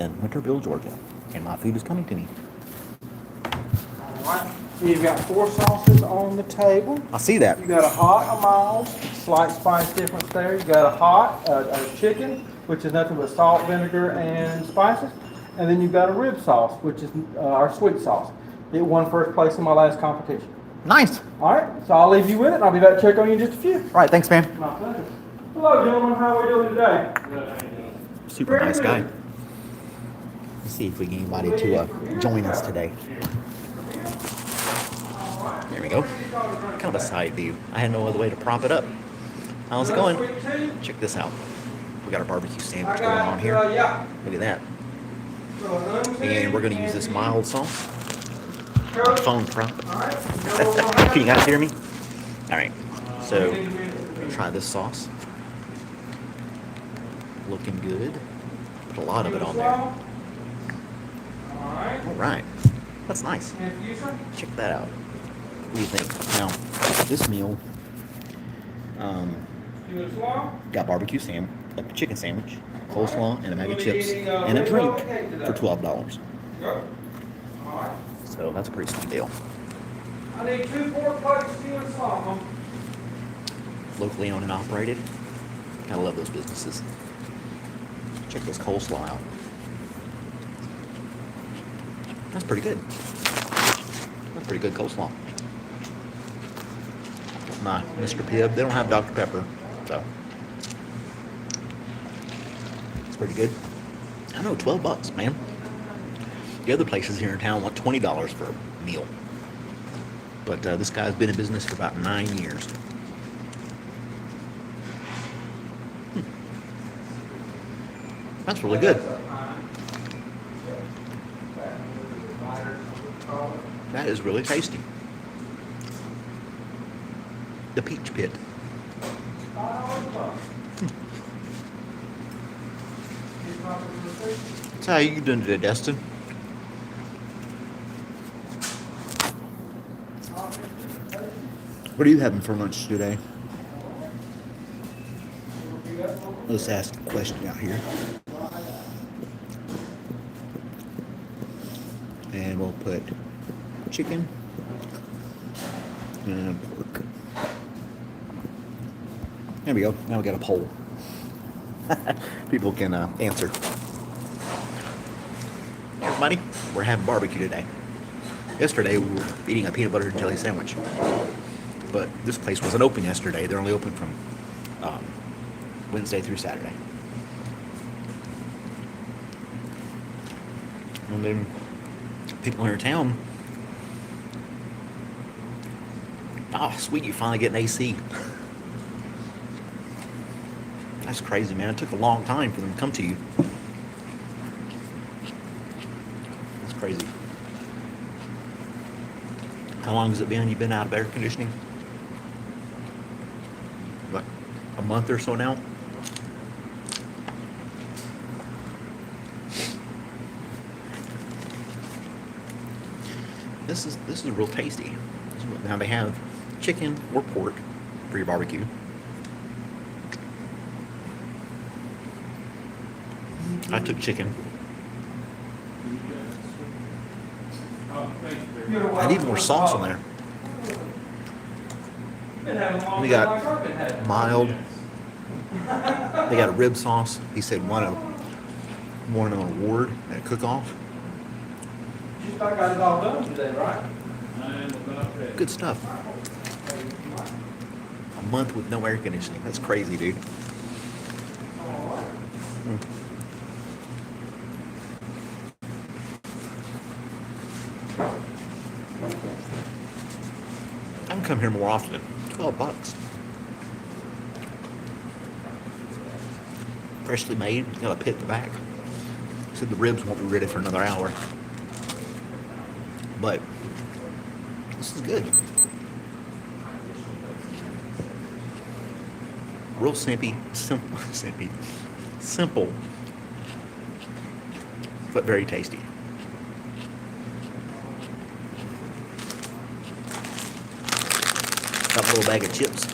in Winterville, Georgia, and my food is coming to me. All right. You've got 4 sauces on the table. I see that. You got a hot, a mild, slight spice difference there. You got a hot, a chicken, which is nothing but salt, vinegar, and spices. And then you've got a rib sauce, which is our sweet sauce. It won first place in my last competition. Nice. All right, so I'll leave you with it, and I'll be back to check on you in just a few. All right, thanks, man. My pleasure. Hello, gentlemen. How are we doing today? Super nice guy. Let's see if we get anybody to join us today. There we go. Kind of a side view. I had no other way to prop it up. How's it going? Check this out. We got our barbecue sandwich going on here. Look at that. And we're going to use this mild sauce. Phone prop. Can you guys hear me? All right. So, try this sauce. Looking good. Put a lot of it on there. All right. That's nice. Check that out. What do you think? Now, this meal got barbecue sandwich, like a chicken sandwich, coleslaw, and a bag of chips, and a drink for $12. So that's a pretty sweet deal. I need 2 pork plates, 2 and salmon. Locally owned and operated. I love those businesses. Check this coleslaw out. That's pretty good. That's pretty good coleslaw. My Mr. Pibb, they don't have Dr. Pepper, so it's pretty good. I know, $12, man. The other places here in town want $20 for a meal. But this guy's been in business for about 9 years. That's really good. That is really tasty. The Peach Pit. So how you doing today, Destin? What are you having for lunch today? Let's ask a question out here. And we'll put chicken and pork. There we go. Now we got a poll. People can answer. Hey everybody, we're having barbecue today. Yesterday we were eating a peanut butter and jelly sandwich. But this place wasn't open yesterday. They're only open from Wednesday through Saturday. And then people here in town, oh sweet, you finally get an AC. That's crazy, man. It took a long time for them to come to you. That's crazy. How long has it been you've been out of air conditioning? What, a month or so now? This is real tasty. Now they have chicken or pork for your barbecue. I took chicken. I need more sauce on there. We got mild. They got a rib sauce. He said won an award at a cook-off. I got it all done today, right? Good stuff. A month with no air conditioning. That's crazy, dude. I can come here more often. $12. Freshly made. Got a pit in the back. Said the ribs won't be ready for another hour. But this is good. Real simple, but very tasty. Got a little bag of chips.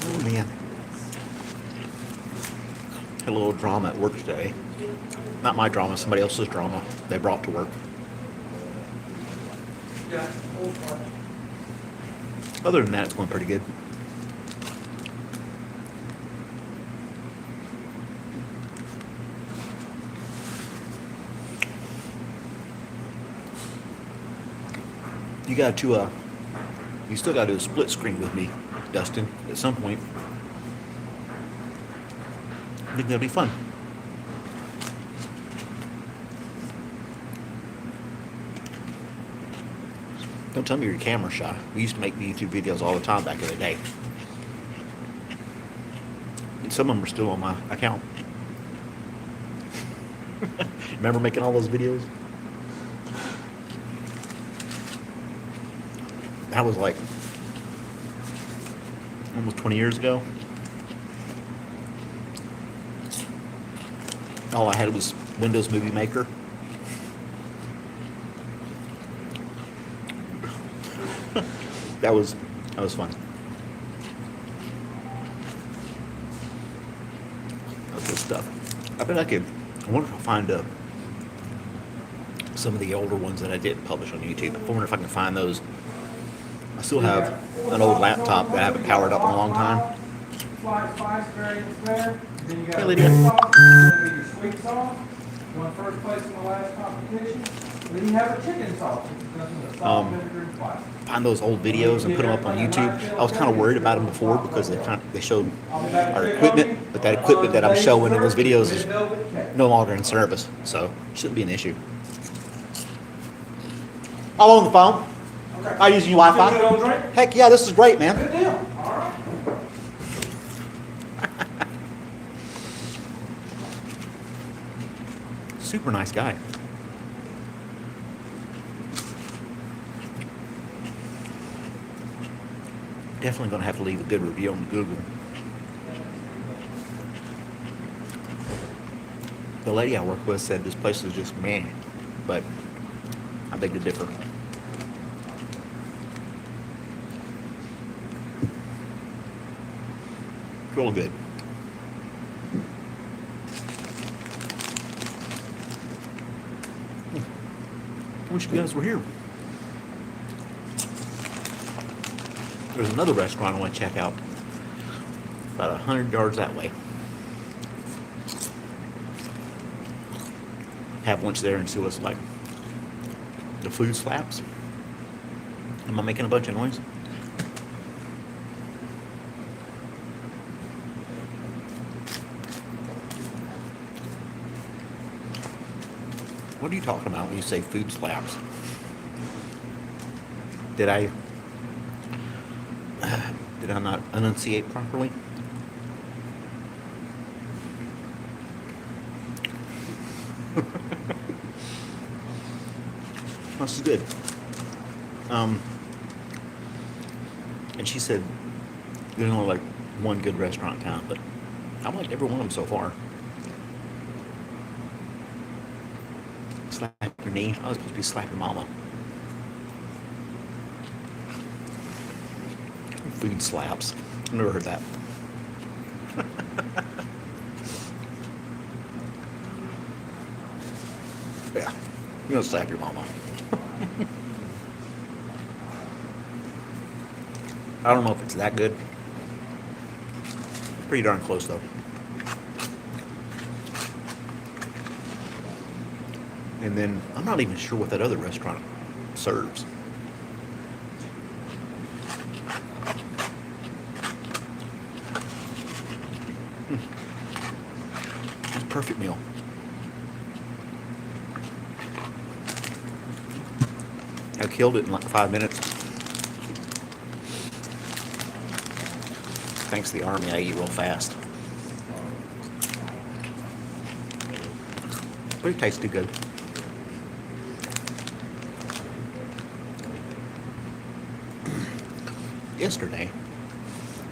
Oh man. Had a little drama at work today. Not my drama, somebody else's drama they brought to work. Yeah. Other than that, it's going pretty good. You got to, you still got to do a split screen with me, Dustin, at some point. I think that'll be fun. Don't tell me you're camera shy. We used to make YouTube videos all the time back in the day. And some of them are still on my account. Remember making all those videos? That was like almost 20 years ago. All I had was Windows Movie Maker. That was fun. That was good stuff. I bet I wonder if I'll find some of the older ones that I didn't publish on YouTube. I wonder if I can find those. I still have an old laptop that I haven't powered up in a long time. Spice variants there. Then you got Hey, a Lydia. red sauce, then your sweet sauce. Won first place in the last competition. Then you have a chicken sauce, which is nothing but salt, vinegar, and spice. Find those old videos and put them up on YouTube. I was kind of worried about them before because they showed our equipment, but that equipment that I'm showing in those videos is no longer in service, so it shouldn't be an issue. I'm on the phone. Okay. I'm using your Wi-Fi. Good old drink? Heck yeah, this is great, man. Good deal. All right. Super nice guy. Definitely going to have to leave a good review on Google. The lady I work with said this place is just meh, but I beg to differ. Real good. I wish you guys were here. There's another restaurant I want to check out. About 100 yards that way. Have lunch there and see what it's like. The food slaps. Am I making a bunch of noise? What are you talking about when you say food slaps? Did I not enunciate properly? This is good. And she said there's only like one good restaurant in town, but I liked every one of them so far. Slap your knee. I was supposed to be slapping mama. Food slaps. I've never heard that. Yeah, you're gonna slap your mama. I don't know if it's that good. Pretty darn close though. And then I'm not even sure what that other restaurant serves. It's a perfect meal. I killed it in like 5 minutes. Thanks to the army, I eat real fast. But it tasted good. Yesterday,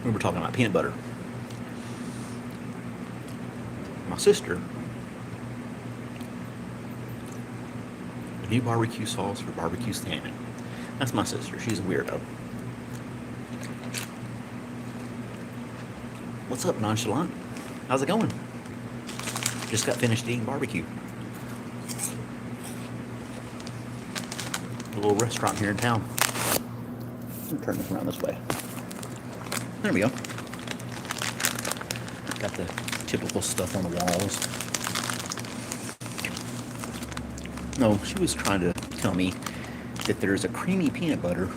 we were talking about peanut butter. My sister, a new barbecue sauce for barbecue salmon. That's my sister. She's a weirdo. What's up, nonchalant? How's it going? Just got finished eating barbecue. A little restaurant here in town. Let me turn this around this way. There we go. Got the typical stuff on the walls. No, she was trying to tell me that there's a creamy peanut butter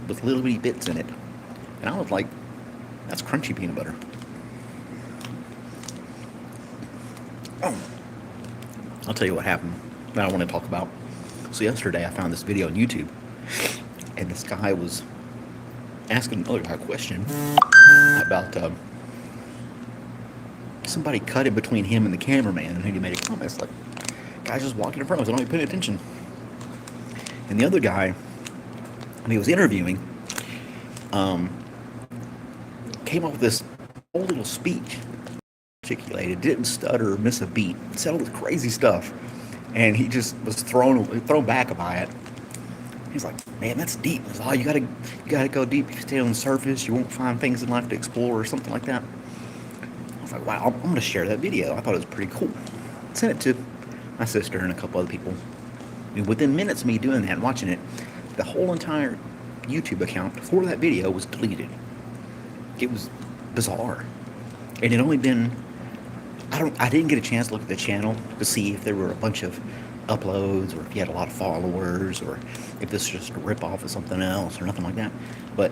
with little bitty bits in it. And I was like, that's crunchy peanut butter. Oh. I'll tell you what happened that I want to talk about. So yesterday I found this video on YouTube, and this guy was asking another guy a question about somebody cut in between him and the cameraman, and he made a comment. It's like, guy's just walking in front of us, I don't even pay attention. And the other guy, when he was interviewing, came up with this whole little speech, articulated, didn't stutter or miss a beat, said all this crazy stuff, and he just was thrown back by it. He's like, man, that's deep. He's like, oh, you gotta go deep. If you stay on the surface, you won't find things in life to explore, or something like that. I was like, wow, I'm gonna share that video. I thought it was pretty cool. Sent it to my sister and a couple other people. And within minutes of me doing that and watching it, the whole entire YouTube account for that video was deleted. It was bizarre. And it only been, I didn't get a chance to look at the channel to see if there were a bunch of uploads or if he had a lot of followers or if this was just a rip-off of something else or nothing like that. But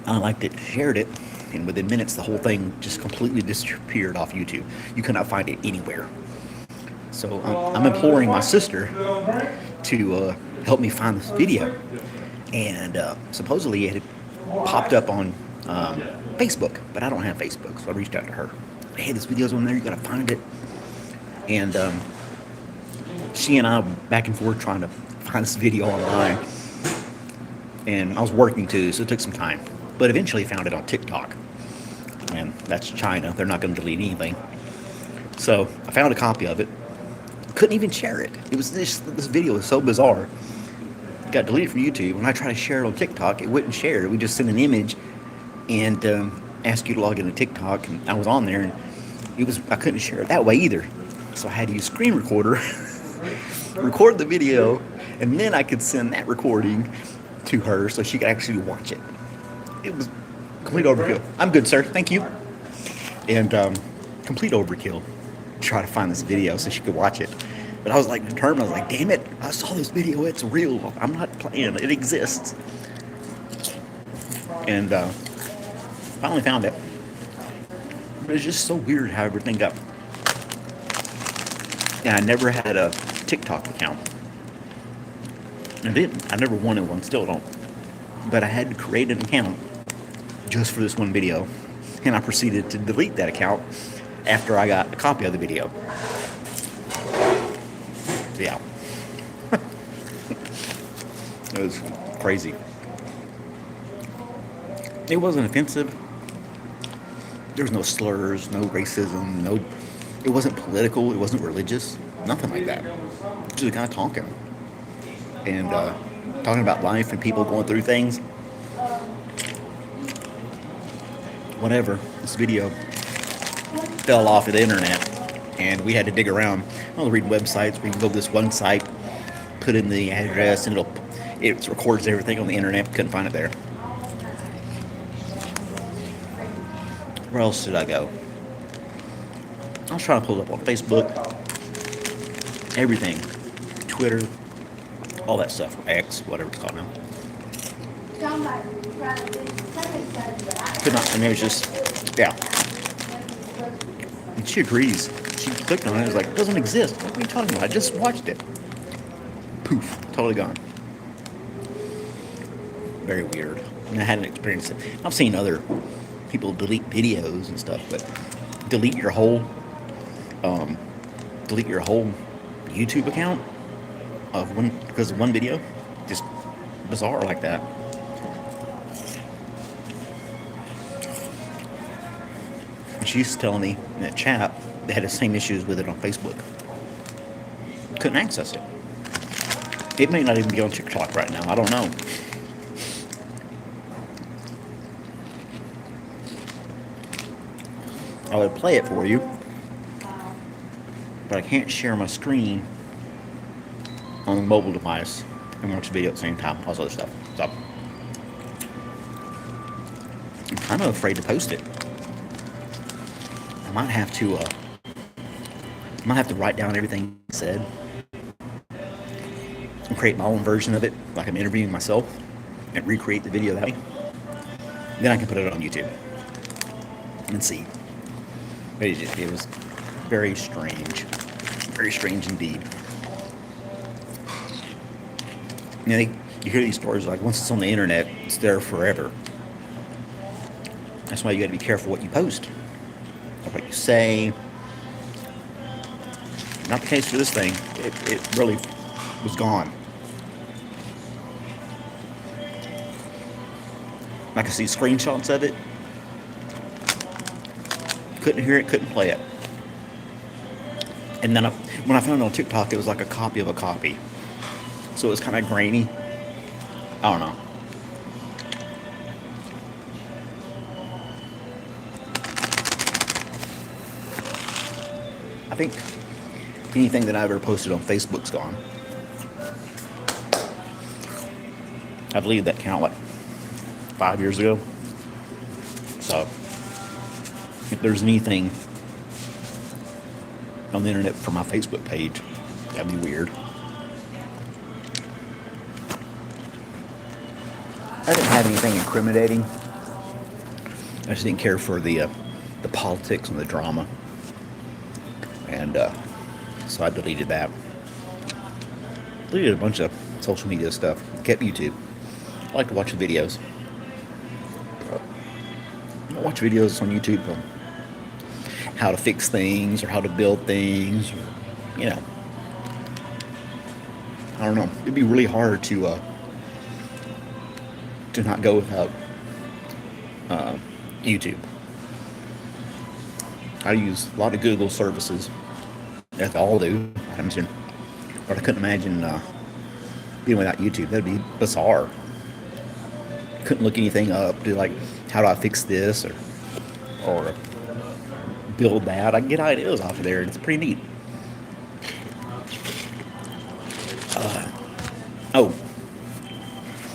I liked it, shared it, and within minutes the whole thing just completely disappeared off YouTube. You could not find it anywhere. So I'm imploring my sister to help me find this video. And supposedly it had popped up on Facebook, but I don't have Facebook, so I reached out to her. Hey, this video's on there, you gotta find it. And she and I back and forth trying to find this video online. And I was working too, so it took some time. But eventually found it on TikTok. And that's China, they're not gonna delete anything. So I found a copy of it. Couldn't even share it. It was this video was so bizarre. It got deleted from YouTube. When I tried to share it on TikTok, it wouldn't share. We just sent an image and asked you to log into TikTok, and I was on there, and I couldn't share it that way either. So I had to use Screen Recorder, record the video, and then I could send that recording to her so she could actually watch it. It was complete overkill. I'm good, sir. Thank you. And complete overkill. Try to find this video so she could watch it. But I was like determined. I was like, damn it, I saw this video. It's real. I'm not playing. It exists. And finally found it. But it's just so weird how everything got. And I never had a TikTok account. I didn't. I never wanted one. Still don't. But I had to create an account just for this one video. And I proceeded to delete that account after I got a copy of the video. Yeah. It was crazy. It wasn't offensive. There was no slurs, no racism, it wasn't political, it wasn't religious, nothing like that. Just a guy talking. And talking about life and people going through things. Whatever. This video fell off of the internet, and we had to dig around. I'll read websites. We can go to this one site, put in the address, and it records everything on the internet. Couldn't find it there. Where else did I go? I was trying to pull it up on Facebook, everything, Twitter, all that stuff, X, whatever it's called now. Could not. I mean, it was just, yeah. And she agrees. She clicked on it. It was like, it doesn't exist. What are you talking about? I just watched it. Poof. Totally gone. Very weird. And I hadn't experienced it. I've seen other people delete videos and stuff, but delete your whole YouTube account because of one video? Just bizarre like that. She's telling me in that chat they had the same issues with it on Facebook. Couldn't access it. It may not even be on TikTok right now. I don't know. I would play it for you but I can't share my screen on the mobile device and watch a video at the same time, all this other stuff. So I'm kind of afraid to post it. I might have to write down everything he said and create my own version of it, like I'm interviewing myself, and recreate the video that way. Then I can put it on YouTube and see. But it was very strange indeed. You know, you hear these stories like once it's on the internet, it's there forever. That's why you got to be careful what you post, or what you say. Not the case for this thing. It really was gone. I could see screenshots of it. Couldn't hear it, couldn't play it. And then when I found it on TikTok, it was like a copy of a copy. So it was kind of grainy. I don't know. I think anything that I've ever posted on Facebook's gone. I believe that came out like 5 years ago. So if there's anything on the internet for my Facebook page, that'd be weird. I didn't have anything incriminating. I just didn't care for the politics and the drama. And so I deleted that. Deleted a bunch of social media stuff. Kept YouTube. I like to watch the videos. I watch videos on YouTube on how to fix things or how to build things. Or, you know. I don't know. It'd be really hard to not go without YouTube. I use a lot of Google services. That's all I do. But I couldn't imagine being without YouTube. That'd be bizarre. Couldn't look anything up. Do like, how do I fix this or build that? I can get ideas off of there. It's pretty neat.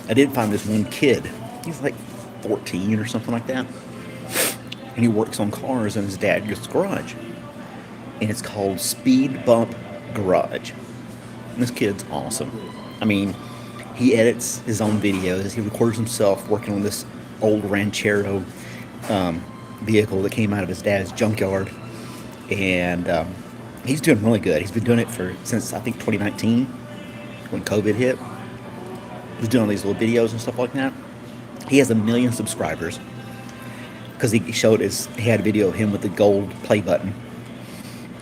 I did find this one kid. He's like 14 or something like that. And he works on cars in his dad's garage. And it's called Speed Bump Garage. And this kid's awesome. I mean, he edits his own videos. He records himself working on this old Ranchero vehicle that came out of his dad's junkyard. And he's doing really good. He's been doing it since I think 2019 when COVID hit. He's doing all these little videos and stuff like that. He has 1 million subscribers because he had a video of him with the gold play button.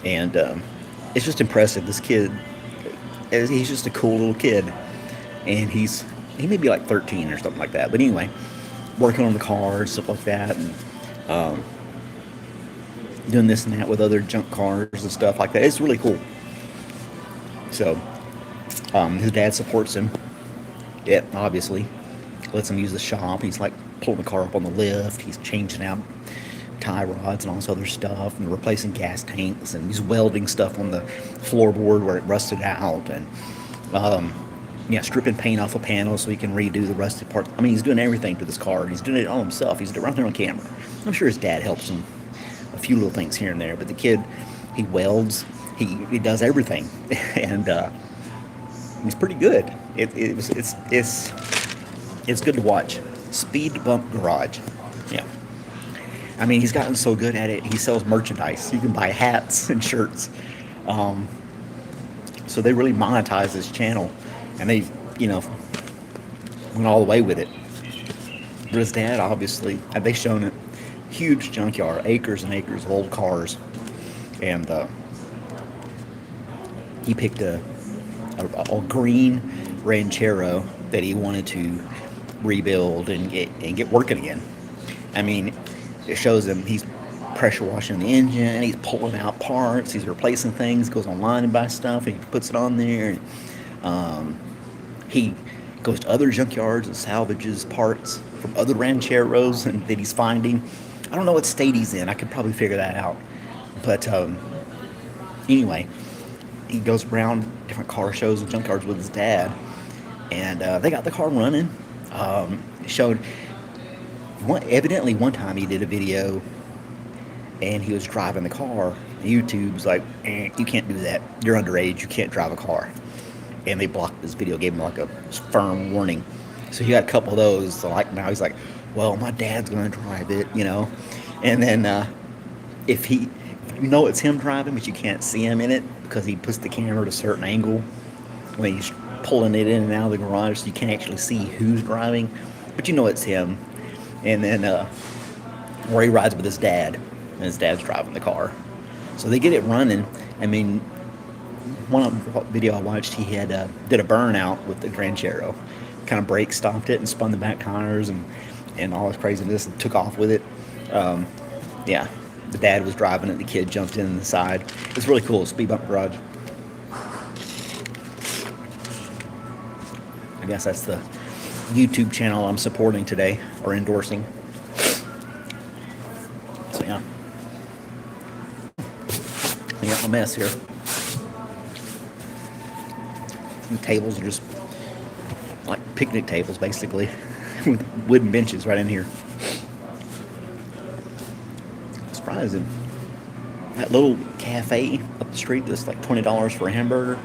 And it's just impressive. This kid, he's just a cool little kid. And he may be like 13 or something like that. But anyway, working on the cars, stuff like that. And doing this and that with other junk cars and stuff like that. It's really cool. So, his dad supports him. Yeah, obviously. Lets him use the shop. He's like pulling the car up on the lift. He's changing out tie rods and all this other stuff and replacing gas tanks, and he's welding stuff on the floorboard where it rusted out, and stripping paint off a panel so he can redo the rusted parts. I mean, he's doing everything to this car, and he's doing it all himself. He's right there on camera. I'm sure his dad helps him a few little things here and there, but the kid, he welds, he does everything, and he's pretty good. It's good to watch. Speed Bump Garage. Yeah. I mean, he's gotten so good at it. He sells merchandise. You can buy hats and shirts. So they really monetize this channel, and they, went all the way with it. But his dad, obviously, they shown it. Huge junkyard, acres and acres of old cars, and he picked a green Ranchero that he wanted to rebuild and get working again. I mean, it shows him he's pressure washing the engine, he's pulling out parts, he's replacing things, goes online and buys stuff, and he puts it on there. And, he goes to other junkyards and salvages parts from other Rancheros that he's finding. I don't know what state he's in. I could probably figure that out. But anyway, he goes around different car shows and junkyards with his dad, and they got the car running. Showed evidently one time he did a video, and he was driving the car. YouTube's like, you can't do that. You're underage. You can't drive a car. And they blocked this video, gave him like a firm warning. So he got a couple of those. So like now he's like, well, my dad's gonna drive it, you know. And then if you know it's him driving, but you can't see him in it because he puts the camera at a certain angle when he's pulling it in and out of the garage, so you can't actually see who's driving, but you know it's him. And then where he rides with his dad, and his dad's driving the car. So they get it running. I mean, one video I watched, he had did a burnout with the Grand Cherokee, kind of brake stopped it and spun the back tires and all this craziness and took off with it. Yeah, the dad was driving it, the kid jumped in the side. It's really cool. Speed Bump Garage. I guess that's the YouTube channel I'm supporting today or endorsing. So yeah. I got my mess here. The tables are just like picnic tables, basically, with wooden benches right in here. Surprising. That little cafe up the street that's like $20 for a hamburger,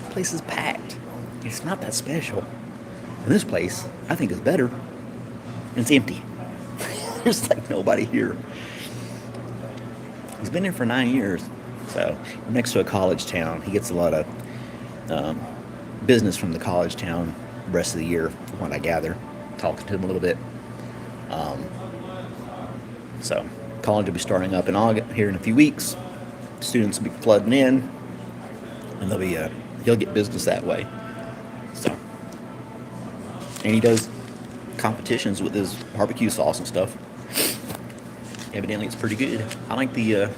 the place is packed. It's not that special. And this place, I think, is better. And it's empty. There's like nobody here. He's been here for 9 years. So, next to a college town. He gets a lot of business from the college town the rest of the year, from what I gather. Talking to him a little bit. So, college will be starting up in August, here in a few weeks. Students will be flooding in. And they'll be, he'll get business that way. So, and he does competitions with his barbecue sauce and stuff. Evidently, it's pretty good. I like the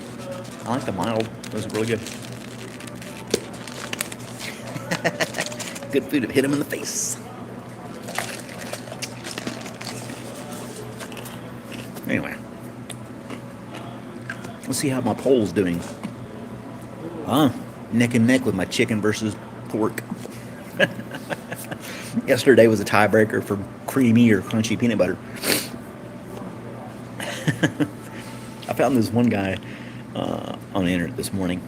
mild. Those are really good. Good food to hit him in the face. Anyway, let's see how my poll's doing. Neck and neck with my chicken versus pork. Yesterday was a tiebreaker for creamy or crunchy peanut butter. I found this one guy on the internet this morning,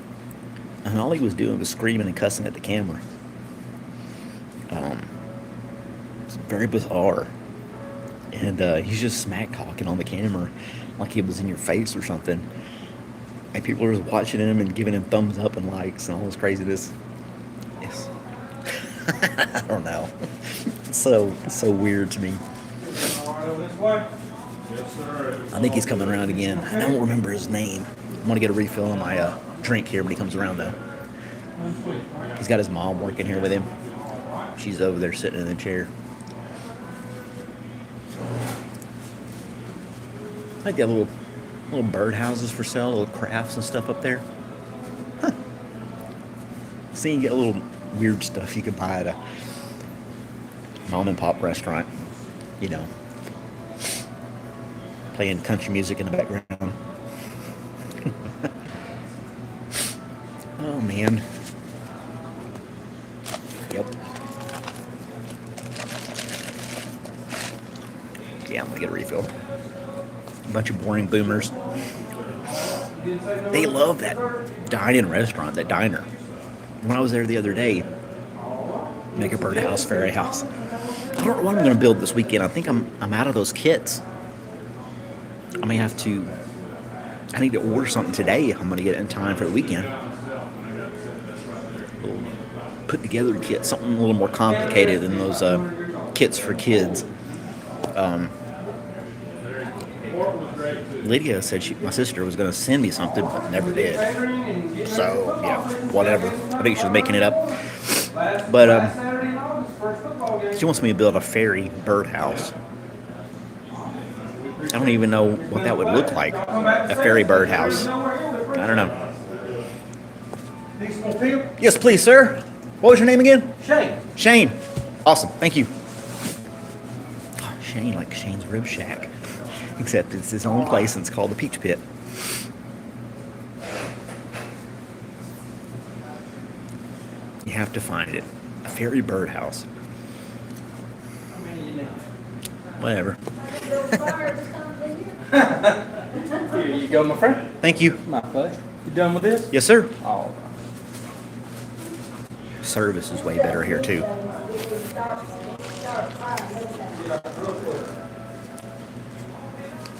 and all he was doing was screaming and cussing at the camera. It's very bizarre. And he's just smack talking on the camera like it was in your face or something. And people are just watching him and giving him thumbs up and likes and all this craziness. Yes. I don't know. It's so weird to me. I think he's coming around again. I don't remember his name. I'm gonna get a refill on my drink here when he comes around though. He's got his mom working here with him. She's over there sitting in the chair. I think they have little birdhouses for sale, little crafts and stuff up there. Huh. See, you get a little weird stuff you could buy at a mom and pop restaurant, you know, playing country music in the background. Oh man. Yep. Yeah, I'm gonna get a refill. A bunch of boring boomers. They love that dine-in restaurant, that diner. When I was there the other day, Make a Birdhouse, Fairy House. I don't know what I'm going to build this weekend. I think I'm out of those kits. I may have to. I need to order something today. I'm going to get it in time for the weekend. We'll put together a kit, something a little more complicated than those kits for kids. Lydia said my sister was going to send me something, but never did. So, yeah, whatever. I think she was making it up. But she wants me to build a fairy birdhouse. I don't even know what that would look like. A fairy birdhouse. I don't know. Yes, please, sir. What was your name again? Shane. Shane. Awesome. Thank you. Oh, Shane, like Shane's Rib Shack. Except it's his own place and it's called the Peach Pit. You have to find it. A fairy birdhouse. Whatever. Here you go, my friend. Thank you. My pleasure. You done with this? Yes, sir. All Service is way better here too.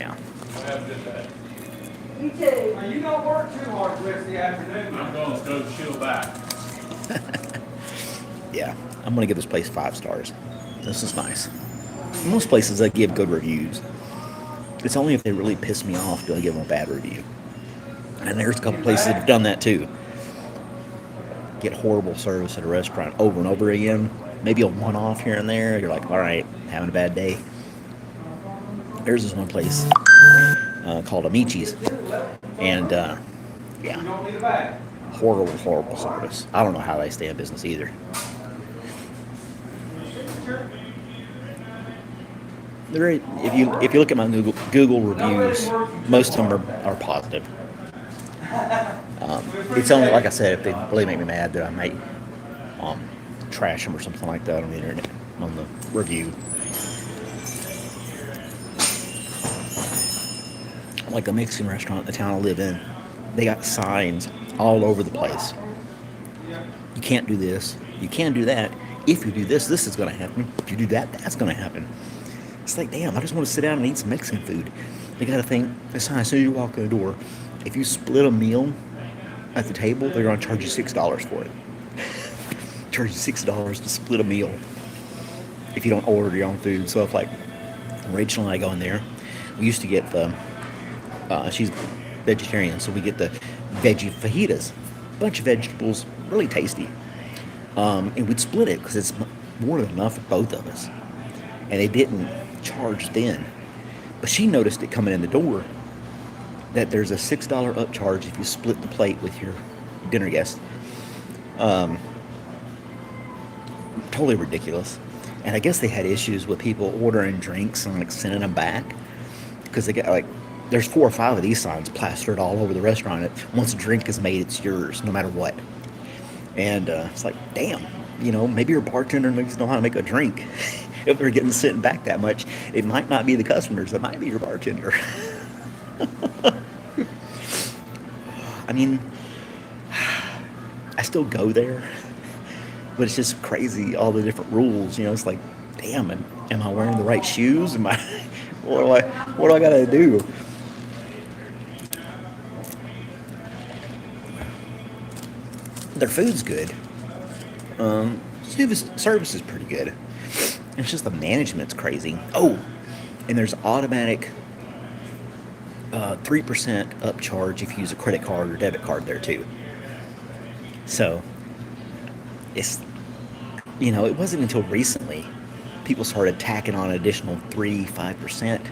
Yeah. You too. Now, you don't work too hard the rest of the afternoon. I'm going to go chill back. Yeah. I'm gonna give this place 5 stars. This is nice. Most places I give good reviews. It's only if they really piss me off do I give them a bad review. And there's a couple places that have done that too. Get horrible service at a restaurant over and over again. Maybe a one-off here and there. You're like, all right, having a bad day. There's this one place called Amici's. And, yeah, You don't need a bag. horrible service. I don't know how they stay in business either. They're very, if you look at my Google reviews, most of them are positive. It's only, like I said, if they really make me mad that I might trash them or something like that on the internet, on the review. Like the Mexican restaurant in the town I live in, they got signs all over the place. You can't do this. You can't do that. If you do this, this is going to happen. If you do that, that's going to happen. It's like, damn, I just want to sit down and eat some Mexican food. You got to think, as soon as you walk in the door, if you split a meal at the table, they're going to charge you $6 for it. Charge you $6 to split a meal if you don't order your own food. So if, like, Rachel and I go in there, we used to get the, she's vegetarian, so we get the veggie fajitas. Bunch of vegetables, really tasty. And we'd split it because it's more than enough for both of us. And they didn't charge then. But she noticed it coming in the door that there's a $6 upcharge if you split the plate with your dinner guest. Totally ridiculous. And I guess they had issues with people ordering drinks and like sending them back because they got like, there's 4 or 5 of these signs plastered all over the restaurant. Once a drink is made, it's yours, no matter what. And it's like, damn, maybe your bartender needs to know how to make a drink. If they're getting sent back that much, it might not be the customers, it might be your bartender. I mean, I still go there, but it's just crazy, all the different rules. It's like, damn, am I wearing the right shoes? What do I gotta do? Their food's good. Service is pretty good. It's just the management's crazy. Oh, and there's automatic 3% upcharge if you use a credit card or debit card there too. So it's, it wasn't until recently people started tacking on an additional 5%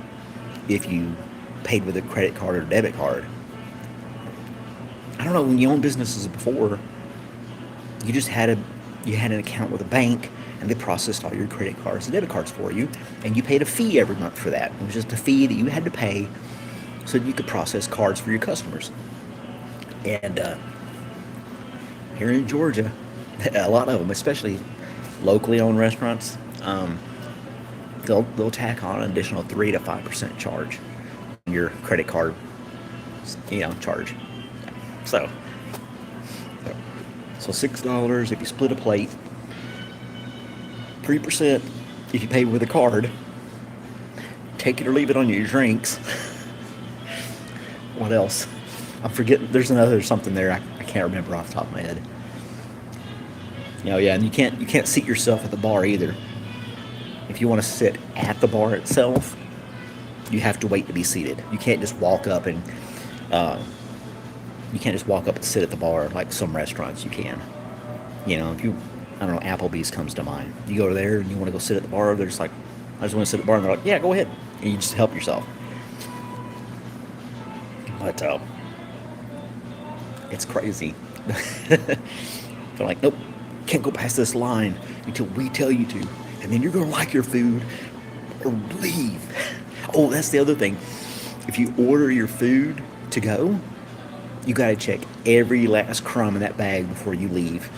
if you paid with a credit card or debit card. I don't know, when you own businesses before, you just had an account with a bank and they processed all your credit cards and debit cards for you, and you paid a fee every month for that. It was just a fee that you had to pay so that you could process cards for your customers. And here in Georgia, a lot of them, especially locally owned restaurants, they'll tack on an additional 3 to 5% charge on your credit card, charge. So $6 if you split a plate, 3% if you pay with a card. Take it or leave it on your drinks. What else? I'm forgetting. There's another something there I can't remember off the top of my head. Yeah, and you can't seat yourself at the bar either. If you want to sit at the bar itself, you have to wait to be seated. You can't just walk up and sit at the bar like some restaurants you can. If you, I don't know, Applebee's comes to mind. You go there and you want to go sit at the bar, they're just like, I just want to sit at the bar, and they're like, yeah, go ahead. And you just help yourself. But it's crazy. They're like, nope, can't go past this line until we tell you to. And then you're going to like your food or leave. Oh, that's the other thing. If you order your food to go, you got to check every last crumb in that bag before you leave.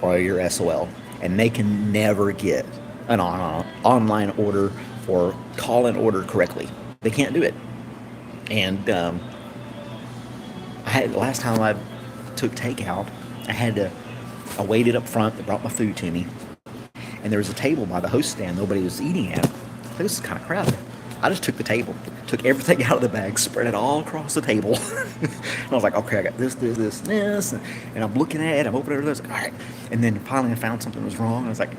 or you're SOL, and they can never get an online order or call-in order correctly. They can't do it. And last time I took takeout, I waited up front. They brought my food to me, and there was a table by the host stand nobody was eating at. This is kind of crowded. I just took the table, took everything out of the bag, spread it all across the table. And I was like, okay, I got this, and I'm looking at it, I'm opening it, all right. And then finally I found something was wrong. I was like,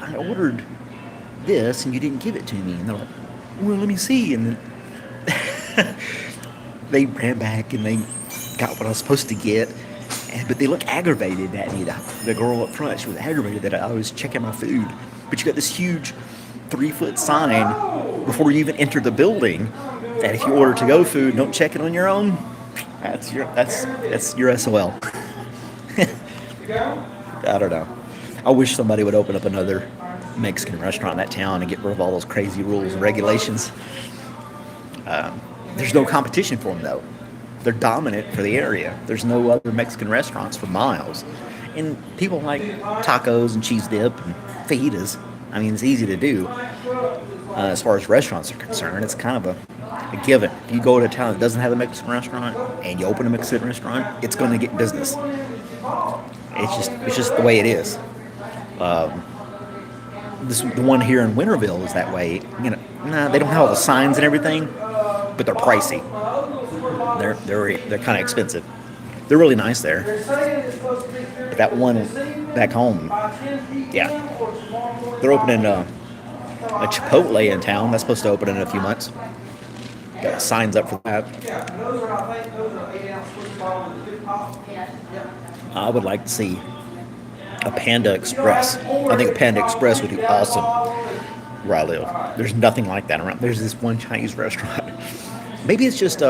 I ordered this and you didn't give it to me. And they're like, well, let me see. And then they ran back and they got what I was supposed to get. But they look aggravated at me. The girl up front, she was aggravated that I was checking my food. But you got this huge 3-foot sign before you even enter the building that if you order to-go food, don't check it on your own. That's your SOL. I don't know. I wish somebody would open up another Mexican restaurant in that town and get rid of all those crazy rules and regulations. There's no competition for them though. They're dominant for the area. There's no other Mexican restaurants for miles. And people like tacos and cheese dip and fajitas. I mean, it's easy to do. As far as restaurants are concerned, it's kind of a given. If you go to a town that doesn't have a Mexican restaurant and you open a Mexican restaurant, it's going to get business. It's just the way it is. The one here in Winterville is that way. You know, they don't have all the signs and everything, but they're pricey. They're kind of expensive. They're really nice there. But that one back home, yeah. They're opening a Chipotle in town. That's supposed to open in a few months. Got signs up for that. I would like to see a Panda Express. I think a Panda Express would be awesome where I live. There's nothing like that around. There's this one Chinese restaurant. Maybe it's just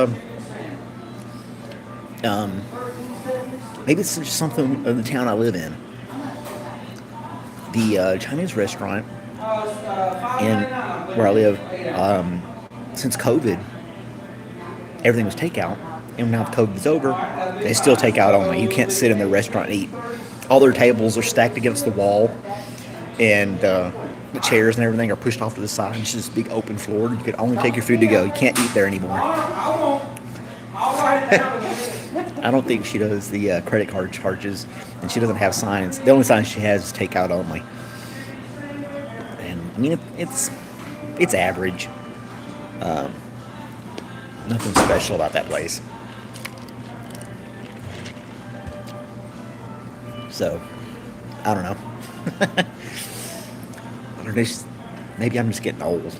maybe it's just something in the town I live in. The Chinese restaurant in where I live, since COVID, everything was takeout. And now COVID's over, they still take out only. You can't sit in their restaurant and eat. All their tables are stacked against the wall, and the chairs and everything are pushed off to the side. It's just a big open floor. You can only take your food to go. You can't eat there anymore. I don't think she does the credit card charges, and she doesn't have signs. The only sign she has is takeout only. And I mean, it's average. Nothing special about that place. So, I don't know. Maybe I'm just getting old.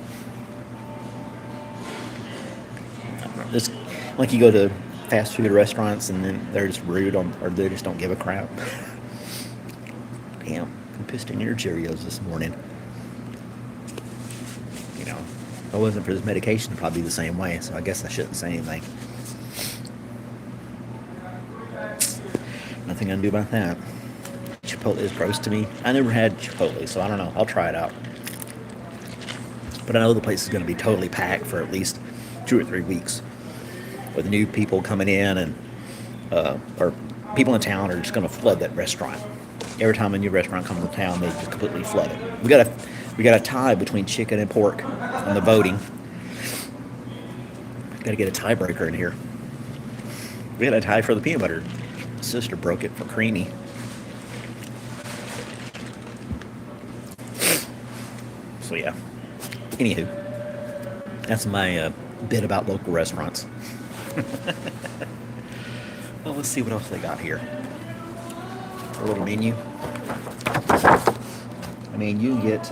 I don't know. Just like you go to fast food restaurants and then they're just rude or they just don't give a crap. Damn, I'm pissed in your Cheerios this morning. You know, if it wasn't for this medication, it'd probably be the same way. So I guess I shouldn't say anything. Nothing I can do about that. Chipotle is gross to me. I never had Chipotle, so I don't know. I'll try it out. But I know the place is going to be totally packed for at least 2 or 3 weeks. With new people coming in and or people in town are just going to flood that restaurant. Every time a new restaurant comes to town, they just completely flood it. We got a tie between chicken and pork on the voting. Got to get a tiebreaker in here. We had a tie for the peanut butter. My sister broke it for creamy. So yeah. Anywho, that's my bit about local restaurants. Well, let's see what else they got here. A little menu. I mean, you get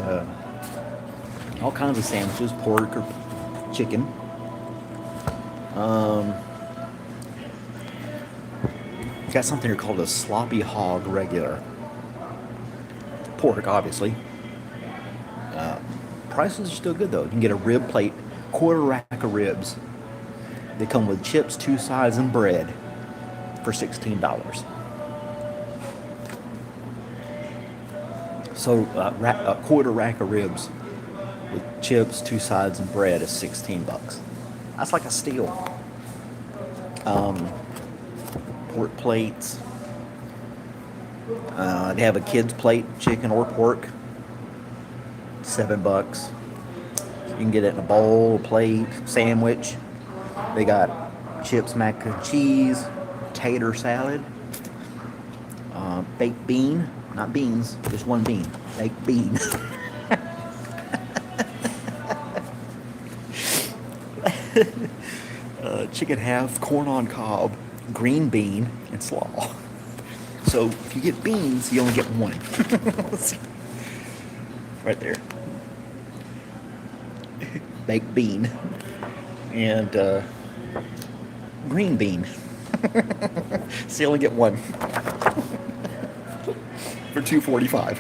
all kinds of sandwiches, pork or chicken. Got something here called a sloppy hog regular. Pork, obviously. Prices are still good though. You can get a rib plate, quarter rack of ribs. They come with chips, 2 sides, and bread for $16. So a quarter rack of ribs with chips, 2 sides, and bread is $16. That's like a steal. Pork plates. They have a kid's plate, chicken or pork, $7. You can get it in a bowl, a plate, sandwich. They got chips, mac and cheese, tater salad, baked bean, not beans, just one bean, baked bean. Chicken half, corn on cob, green bean, and slaw. So if you get beans, you only get one. Right there. Baked bean and green bean. So you only get one for $2.45.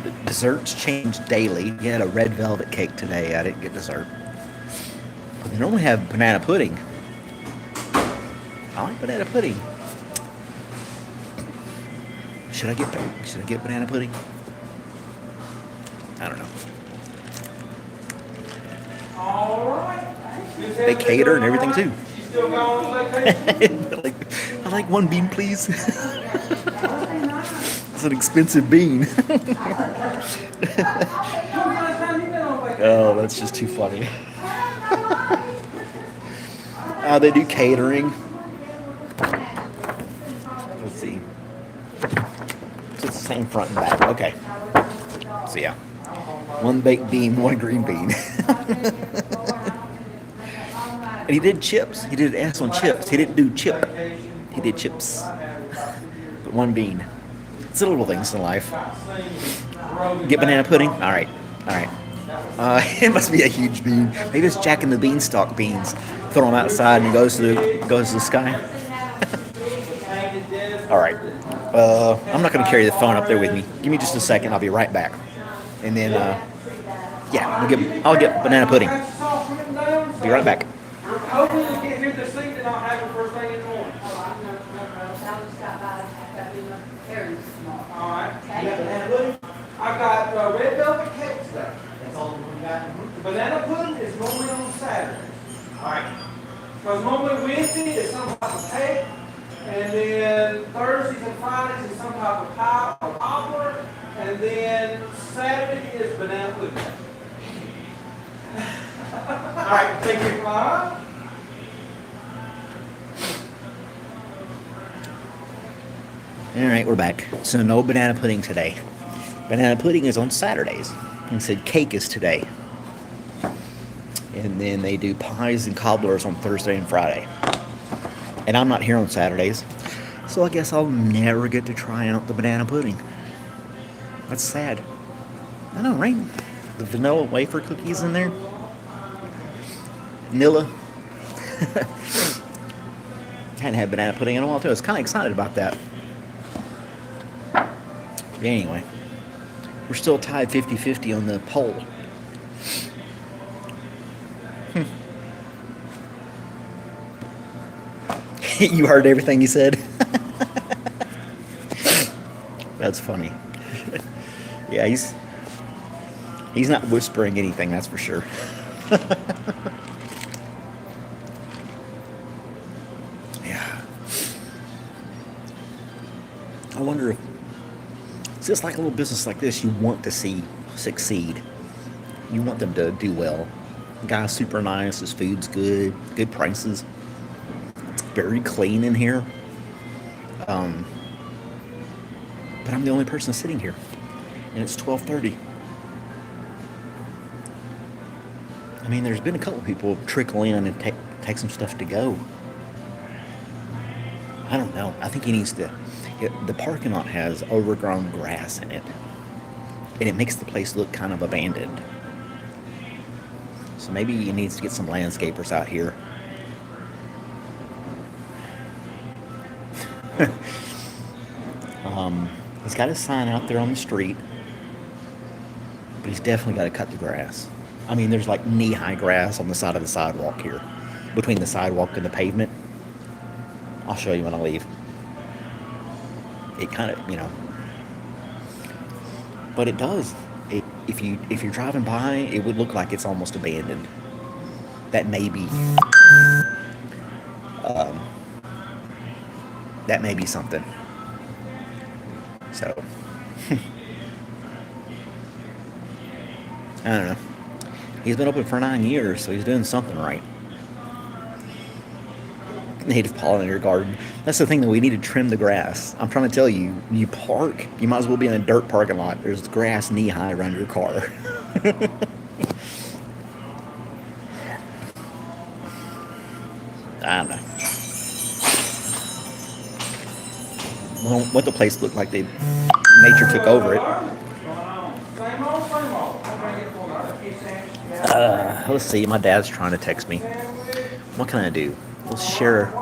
The desserts change daily. You had a red velvet cake today. I didn't get dessert. They normally have banana pudding. I like banana pudding. Should I get banana pudding? I don't know. All right. They cater and everything too. You still going on vacation? I like one bean, please. It's an expensive bean. Oh, that's just too funny. They do catering. Let's see. So it's the same front and back. Okay. So yeah. One baked bean, one green bean. And he did chips. He did an S on chips. He didn't do chip. He did chips. But one bean. It's the little things in life. Get banana pudding? Alright. Alright. It must be a huge bean. Maybe it's Jack and the Beanstalk beans. Throw them outside and it goes to the sky. Alright. I'm not going to carry the phone up there with me. Give me just a second. I'll be right back. And then, yeah, I'll get banana pudding. Be right back. Hopefully you can't hear the seat that I'll have the first thing in the morning. All right. You got banana pudding? I've got red velvet cake today. That's all we got. Banana pudding is normally on Saturday. All right. Because normally Wednesday is some type of cake, and then Thursdays and Fridays is some type of pie or popper, and then Saturday is banana pudding. All right, thank you. All right, we're back. So no banana pudding today. Banana pudding is on Saturdays. And said cake is today. And then they do pies and cobblers on Thursday and Friday. And I'm not here on Saturdays. So I guess I'll never get to try out the banana pudding. That's sad. I know, right? The vanilla wafer cookies in there. Nilla. Hadn't had banana pudding in a while too. I was kind of excited about that. But anyway, we're still tied 50-50 on the poll. You heard everything he said? That's funny. Yeah, he's not whispering anything, that's for sure. Yeah. I wonder if it's just like a little business like this you want to see succeed. You want them to do well. The guy's super nice, his food's good, good prices. It's very clean in here. But I'm the only person sitting here. And it's 12:30. I mean, there's been a couple people trickle in and take some stuff to go. I don't know. I think he needs to... The parking lot has overgrown grass in it. And it makes the place look kind of abandoned. So maybe he needs to get some landscapers out here. He's got his sign out there on the street. But he's definitely got to cut the grass. I mean, there's like knee-high grass on the side of the sidewalk here. Between the sidewalk and the pavement. I'll show you when I leave. It kind of, you know. But it does. If you're driving by, it would look like it's almost abandoned. That may be that may be something. So, I don't know. He's been open for 9 years, so he's doing something right. Native pollinator garden. That's the thing that we need to trim the grass. I'm trying to tell you, you park, you might as well be in a dirt parking lot. There's grass knee high around your car. I don't know. Well, what the place looked like, nature took over it. Same old, same old. I'll bring it for you. Let's see. My dad's trying to text me. What can I do? We'll share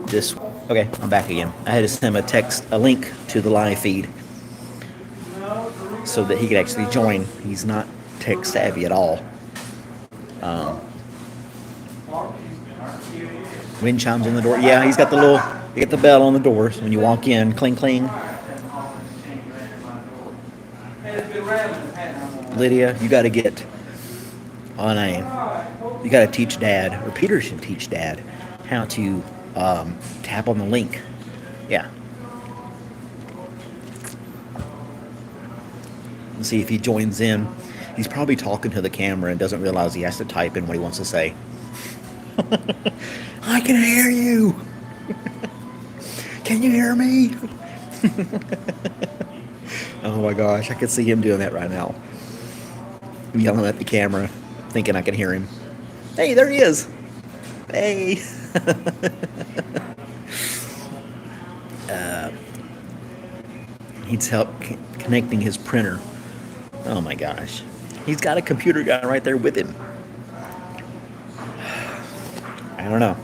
this. Okay, I'm back again. I had to send him a link to the live feed so that he could actually join. He's not tech savvy at all. Wind chimes on the door. Yeah, he's got you get the bell on the door. So when you walk in, cling, cling. Lydia, you got to get on you got to teach Dad, or Peter should teach Dad, how to tap on the link. Yeah. Let's see if he joins in. He's probably talking to the camera and doesn't realize he has to type in what he wants to say. I can hear you. Can you hear me? Oh my gosh, I could see him doing that right now. Yelling at the camera, thinking I can hear him. Hey, there he is. Hey. Needs help connecting his printer. Oh my gosh. He's got a computer guy right there with him. I don't know.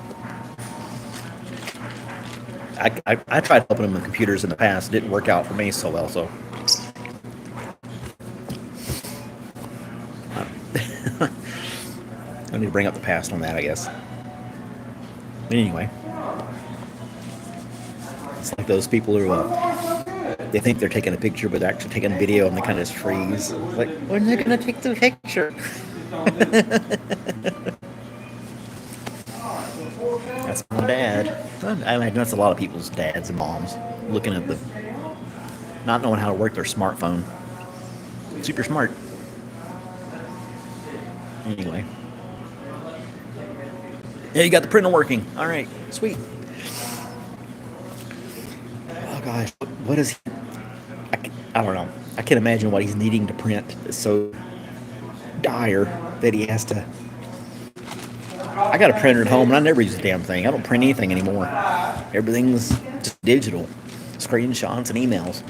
I tried helping him with computers in the past. It didn't work out for me so well, so. I need to bring up the past on that, I guess. But anyway. It's like those people who, they think they're taking a picture, but they're actually taking a video and they kind of just freeze. Like, when are they going to take the picture? That's my dad. I imagine that's a lot of people's dads and moms looking at not knowing how to work their smartphone. Super smart. Anyway. Yeah, you got the printer working. All right, sweet. Oh gosh, what is he? I don't know. I can't imagine what he's needing to print. It's so dire that he has to. I got a printer at home and I never use the damn thing. I don't print anything anymore. Everything's just digital. Screenshots and emails.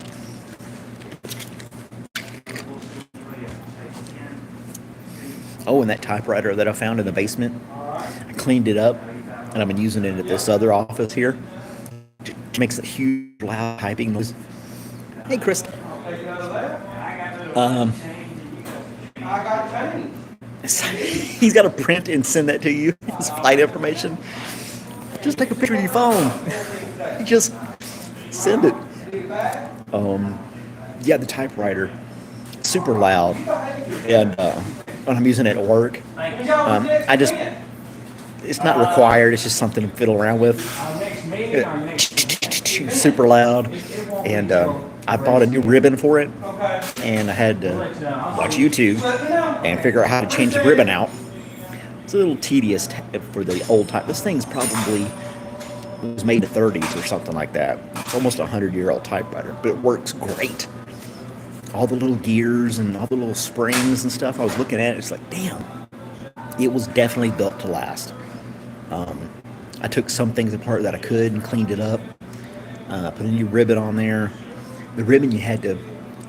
Oh, and that typewriter that I found in the basement, I cleaned it up and I've been using it at this other office here. It makes a huge loud typing noise. Hey, Chris. He's got to print and send that to you, his flight information. Just take a picture of your phone. Just send it. Yeah, the typewriter, super loud. And when I'm using it at work, it's not required, it's just something to fiddle around with. Super loud. And I bought a new ribbon for it, and I had to watch YouTube and figure out how to change the ribbon out. It's a little tedious for the old type. This thing's probably was made in the 30s or something like that. It's almost a 100-year-old typewriter, but it works great. All the little gears and all the little springs and stuff, I was looking at it, it's like, damn, it was definitely built to last. I took some things apart that I could and cleaned it up. Put a new ribbon on there. The ribbon, you had to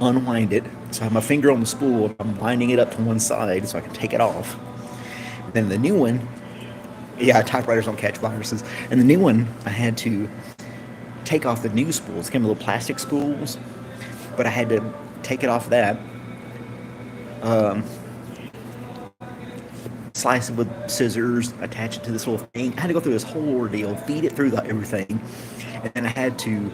unwind it. So I have my finger on the spool. I'm winding it up to one side so I can take it off. Then the new one, yeah, typewriters don't catch viruses. And the new one, I had to take off the new spools. It came with little plastic spools, but I had to take it off that. Slice it with scissors, attach it to this little thing. I had to go through this whole ordeal, feed it through everything, and then I had to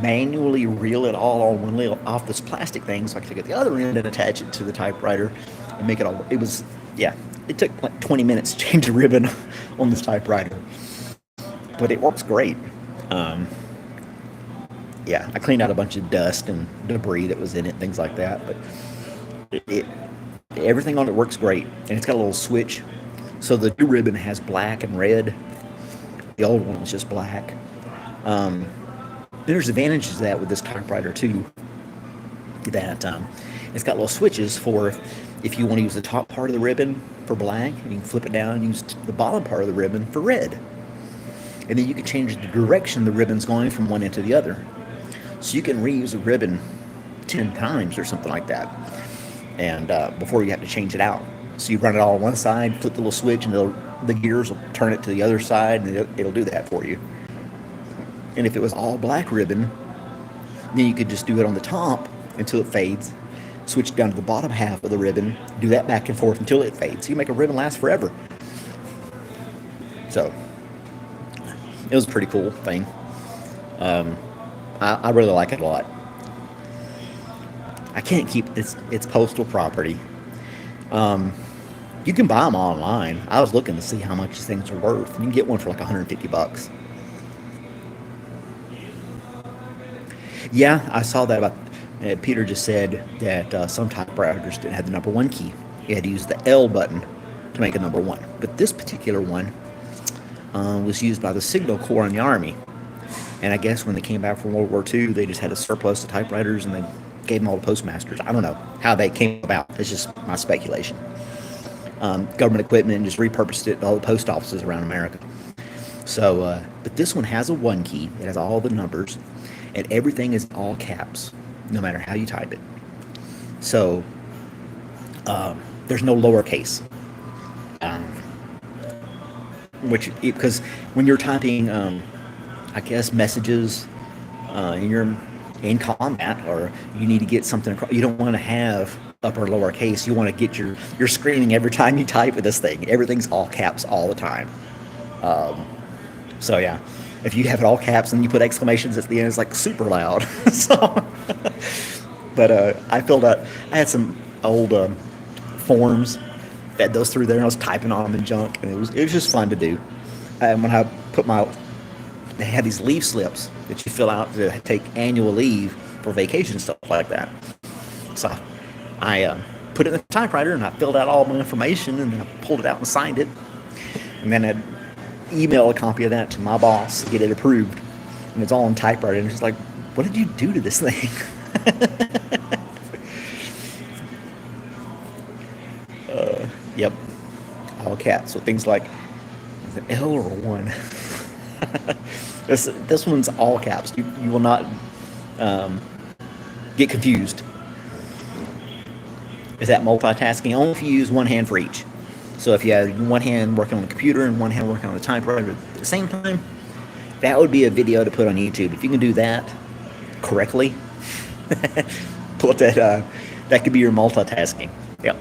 manually reel it all on one reel off this plastic thing so I could get the other end and attach it to the typewriter and make it all. It was, yeah, it took like 20 minutes to change the ribbon on this typewriter, but it works great. yeah, I cleaned out a bunch of dust and debris that was in it, things like that. But it everything on it works great, and it's got a little switch. So the new ribbon has black and red. The old one was just black. There's advantages to that with this typewriter too. That it's got little switches for if you want to use the top part of the ribbon for black, you can flip it down and use the bottom part of the ribbon for red. And then you can change the direction the ribbon's going from one end to the other. So you can reuse a ribbon 10 times or something like that, and before you have to change it out. So you run it all on one side, flip the little switch, and the gears will turn it to the other side, and it'll do that for you. And if it was all black ribbon, then you could just do it on the top until it fades, switch down to the bottom half of the ribbon, do that back and forth until it fades. So you make a ribbon last forever. So it was a pretty cool thing. I really like it a lot. I can't keep it's postal property. You can buy them online. I was looking to see how much these things are worth. You can get one for like $150. Yeah, I saw that about. Peter just said that some typewriters didn't have the number one key. You had to use the L button to make a number one. But this particular one was used by the Signal Corps in the Army. And I guess when they came back from World War II, they just had a surplus of typewriters and they gave them all to postmasters. I don't know how they came about. It's just my speculation. Government equipment and just repurposed it to all the post offices around America. So, but this one has a one key. It has all the numbers, and everything is all caps, no matter how you type it. So, there's no lowercase. Because when you're typing, I guess, messages, and you're in combat, or you need to get something across, you don't want to have upper lowercase. You want to get you're screaming every time you type with this thing. Everything's all caps all the time. So yeah, if you have it all caps and you put exclamations at the end, it's like super loud. So, but I filled out. I had some old forms, fed those through there, and I was typing on them and junk, and it was just fun to do. And when I put they had these leave slips that you fill out to take annual leave for vacation, stuff like that. So I put it in the typewriter and I filled out all my information and I pulled it out and signed it. And then I'd email a copy of that to my boss to get it approved. And it's all in typewriter. And it's just like, what did you do to this thing? Yep. All caps. So things like an L or a 1. This one's all caps. You will not get confused. Is that multitasking? Only if you use one hand for each. So if you have one hand working on the computer and one hand working on the typewriter at the same time, that would be a video to put on YouTube. If you can do that correctly, put that could be your multitasking. Yep.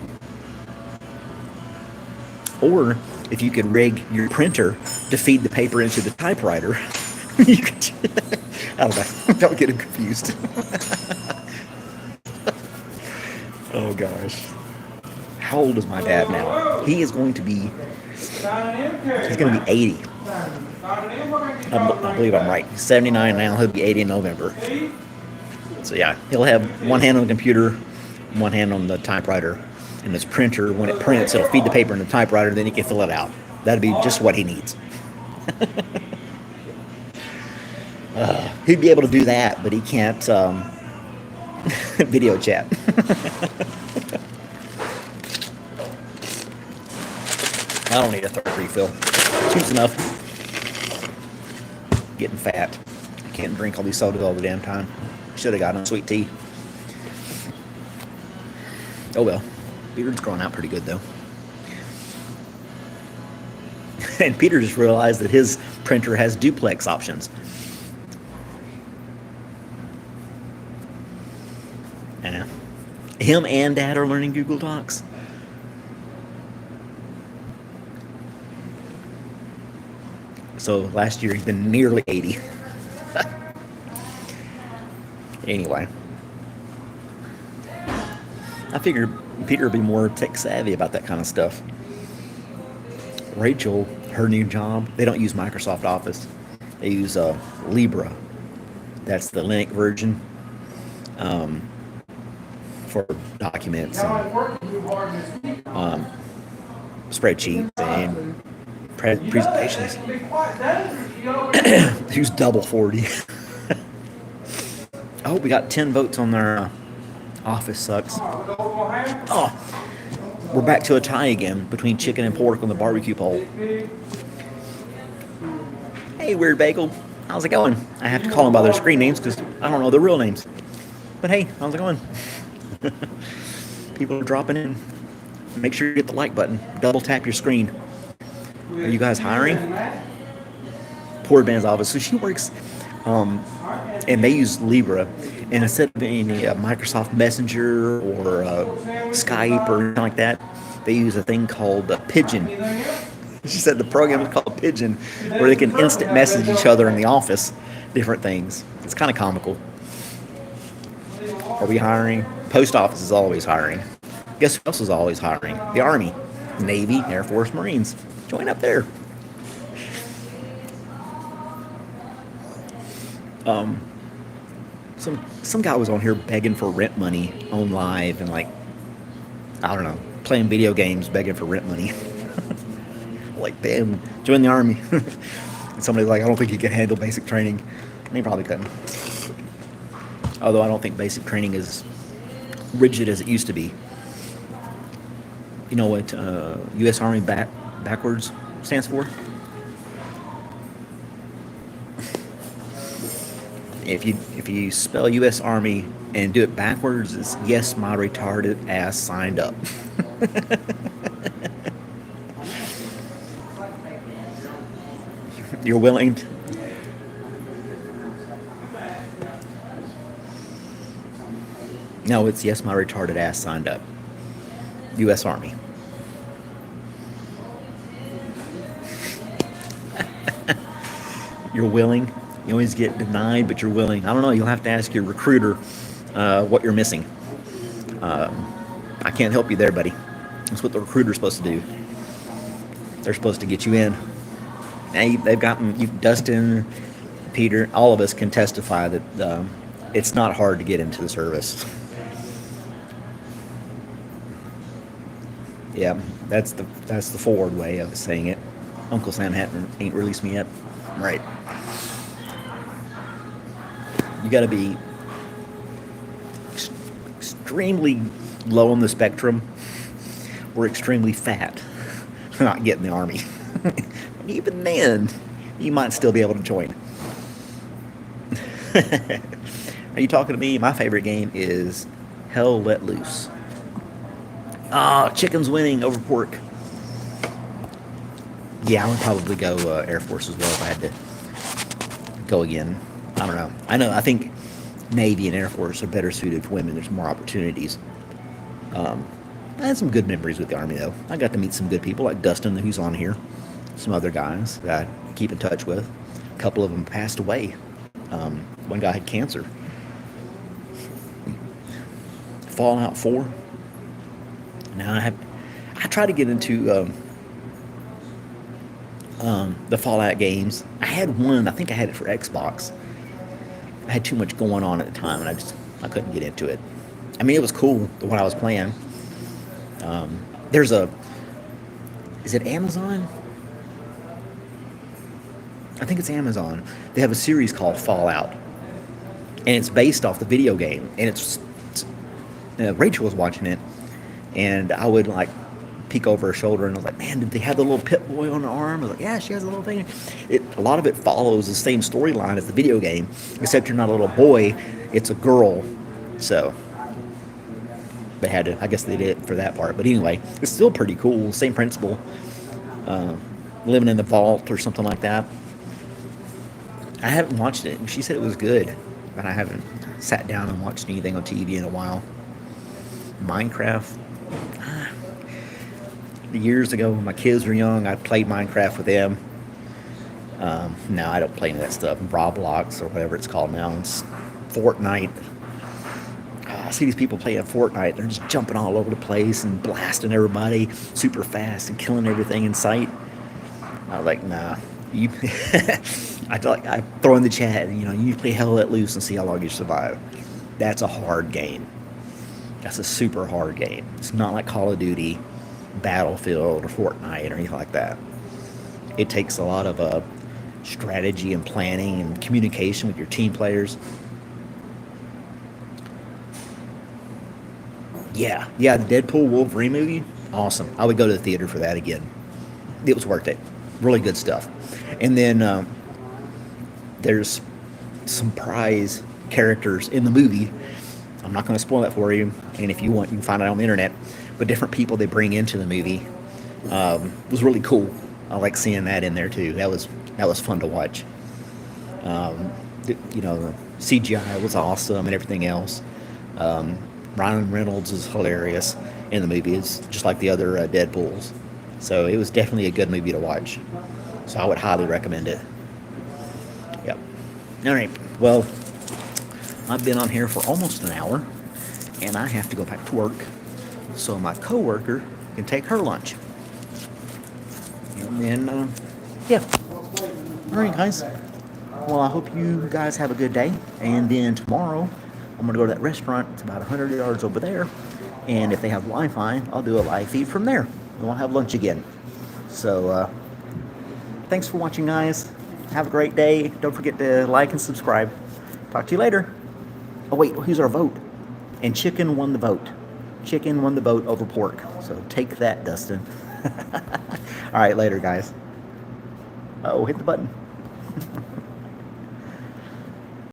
Or if you could rig your printer to feed the paper into the typewriter, you could. I don't know. Don't get him confused. Oh gosh. How old is my dad now? He is going to be. He's going to be 80. I believe I'm right. He's 79 now. He'll be 80 in November. So yeah, he'll have one hand on the computer, one hand on the typewriter. And this printer, when it prints, it'll feed the paper in the typewriter, then he can fill it out. That'd be just what he needs. He'd be able to do that, but he can't video chat. I don't need a third refill. Two's enough. Getting fat. I can't drink all these sodas all the damn time. Should have gotten sweet tea. Oh well. Beard's growing out pretty good, though. And Peter just realized that his printer has duplex options. Yeah. Him and Dad are learning Google Docs. So last year he's been nearly 80. Anyway. I figured Peter would be more tech savvy about that kind of stuff. Rachel, her new job, they don't use Microsoft Office. They use Libra. That's the Linux version for documents and spreadsheets and presentations. Use double 40. Oh, we got 10 votes on their office sucks. Oh, we're back to a tie again between chicken and pork on the barbecue poll. Hey, Weird Bagel. How's it going? I have to call them by their screen names because I don't know their real names. But hey, how's it going? People are dropping in. Make sure you hit the like button. Double tap your screen. Are you guys hiring? Poor Ben's office. So she works, and they use Libra. And instead of any Microsoft Messenger or Skype or anything like that, they use a thing called Pigeon. She said the program is called Pigeon, where they can instant message each other in the office, different things. It's kind of comical. Are we hiring? Post office is always hiring. Guess who else is always hiring? The Army, Navy, Air Force, Marines. Join up there. Some guy was on here begging for rent money on live and like, I don't know, playing video games begging for rent money. Like, damn, join the Army. And somebody's like, I don't think you can handle basic training. And he probably couldn't. Although I don't think basic training is rigid as it used to be. You know what U.S. Army backwards stands for? If you spell U.S. Army and do it backwards, it's yes, my retarded ass signed up. You're willing to... No, it's yes, my retarded ass signed up. U.S. Army. You're willing. You always get denied, but you're willing. I don't know. You'll have to ask your recruiter what you're missing. I can't help you there, buddy. That's what the recruiter's supposed to do. They're supposed to get you in. Now they've gotten you, Dustin, Peter. All of us can testify that it's not hard to get into the service. Yeah, that's the forward way of saying it. Uncle Sam ain't released me yet. Right. You got to be extremely low on the spectrum or extremely fat to not get in the Army. Even then, you might still be able to join. Are you talking to me? My favorite game is Hell Let Loose. Chicken's winning over pork. Yeah, I would probably go Air Force as well if I had to go again. I don't know. I think Navy and Air Force are better suited for women. There's more opportunities. I had some good memories with the Army, though. I got to meet some good people, like Dustin, who's on here. Some other guys that I keep in touch with. A couple of them passed away. One guy had cancer. Fallout 4. Now I try to get into the Fallout games. I had one. I think I had it for Xbox. I had too much going on at the time, and I couldn't get into it. I mean, it was cool the one I was playing. Is it Amazon? I think it's Amazon. They have a series called Fallout, and it's based off the video game. And Rachel was watching it, and I would like peek over her shoulder, and I was like, "Man, did they have the little pit boy on her arm?" I was like, "Yeah, she has a little thing." A lot of it follows the same storyline as the video game, except you're not a little boy; it's a girl. So they had to. I guess they did it for that part. But anyway, it's still pretty cool. Same principle. Living in the vault or something like that. I haven't watched it. She said it was good, but I haven't sat down and watched anything on TV in a while. Minecraft. Years ago, when my kids were young, I played Minecraft with them. Now I don't play any of that stuff. Roblox or whatever it's called now. It's Fortnite. I see these people playing Fortnite. They're just jumping all over the place and blasting everybody super fast and killing everything in sight. I was like, nah. You, I throw in the chat, you play Hell Let Loose and see how long you survive. That's a hard game. That's a super hard game. It's not like Call of Duty, Battlefield, or Fortnite, or anything like that. It takes a lot of strategy and planning and communication with your team players. Yeah, the Deadpool Wolverine movie, awesome. I would go to the theater for that again. It was worth it. Really good stuff. And then there's some prize characters in the movie. I'm not going to spoil that for you. And if you want, you can find it on the internet. But different people they bring into the movie was really cool. I like seeing that in there too. That was fun to watch. The CGI was awesome and everything else. Ryan Reynolds is hilarious in the movie. It's just like the other Deadpools. So it was definitely a good movie to watch. So I would highly recommend it. Yep. All right. Well, I've been on here for almost an hour, and I have to go back to work so my coworker can take her lunch. And then, yeah. All right, guys. Well, I hope you guys have a good day. And then tomorrow, I'm going to go to that restaurant. It's about 100 yards over there. And if they have Wi-Fi, I'll do a live feed from there. And we'll have lunch again. So, thanks for watching, guys. Have a great day. Don't forget to like and subscribe. Talk to you later. Oh, wait. Here's our vote. And chicken won the vote. Chicken won the vote over pork. So take that, Dustin. All right, later, guys. Oh, hit the button.